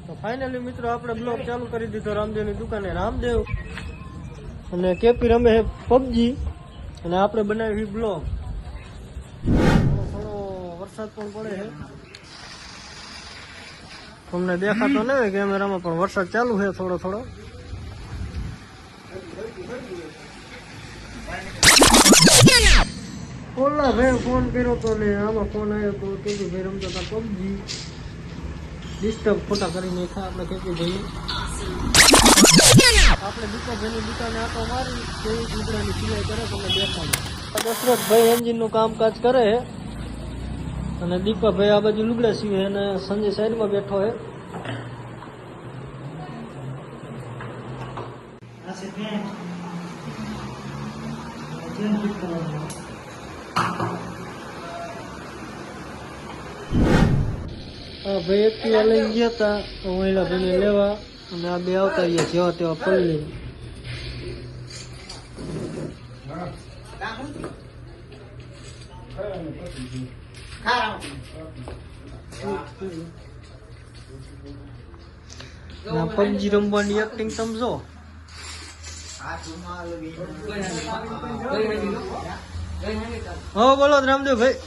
તો ફાઇનલી મિત્રો આપણે બ્લોગ ચાલુ કરી દીધો રામદેવની દુકાને. રામદેવ અને કેપી રમે છે પબજી અને આપણે બનાવી બ્લોગ. થોડો વરસાદ પણ પડે છે, તમને દેખાતો ન હોય કેમેરામાં, પણ વરસાદ ચાલુ છે થોડો થોડો. ઓલા ભાઈ ફોન કર્યો તો ને આમાં ફોન આવ્યો તો કે ભાઈ રમતા હતા પબજી, ડિસ્ટર્બ ખોટા કરીને આપણે કેપી ભાઈ આપણે દીપાભાઈની દુકાને આટો મારી કેવી કૂતરાની સિલાઈ કરે તમને દેખાડો. દશરથભાઈ એન્જિનનું કામકાજ કરે છે અને દીપાભાઈ આ બાજુ લુગડા સીવે અને સંજય સાઈડમાં બેઠો છે. ભાઈ એક્ટિવા લઈને ગયા હતા તો મહિલા ભાઈને લેવા અને આ બે આવતા ગયા જેવા તેવા પલ્લી. પબજી રમવાની એક્ટિંગ સમજો. હા બોલો રામદેવ ભાઈ.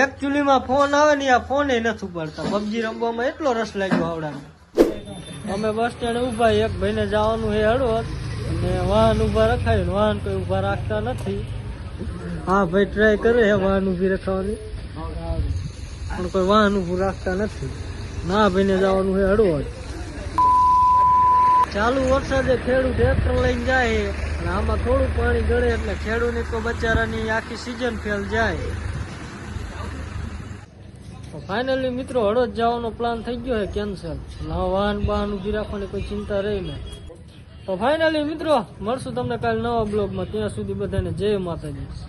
એકચ્યુઅલી માં ફોન આવે ને આ ફોન નથી ઉપાડતા. પબજી રમવામાં એટલો રસ લાગ્યો આવડાને. અમે બસ સ્ટેન્ડ ઉભા, એક ભાઈને જવાનું છે હળવદ અને વાહન ઉભા રખાય, વાહન કોઈ ઉભા રાખતા નથી. હા ભાઈ ટ્રાય કરે છે વાહન ઉભી રખાવાની, પણ કોઈ વાહન ઉભું રાખતા નથી. ના ભાઈને જવાનું છે હળવદ. ચાલુ વરસાદે ખેડૂત ટ્રેક્ટર લઈને જાય અને આમાં થોડું પાણી ગળે એટલે ખેડૂતની તો બચારાની આખી સિઝન ફેલ જાય. ફાઇનલી મિત્રો હળવદ જવાનો પ્લાન થઈ ગયો છે કેન્સલ. વાહન ઉભી રાખવાની કોઈ ચિંતા રહી ને. તો ફાઇનલી મિત્રો મળશું તમને કાલે નવા બ્લોગમાં. ત્યાં સુધી બધાને જય માતાજી.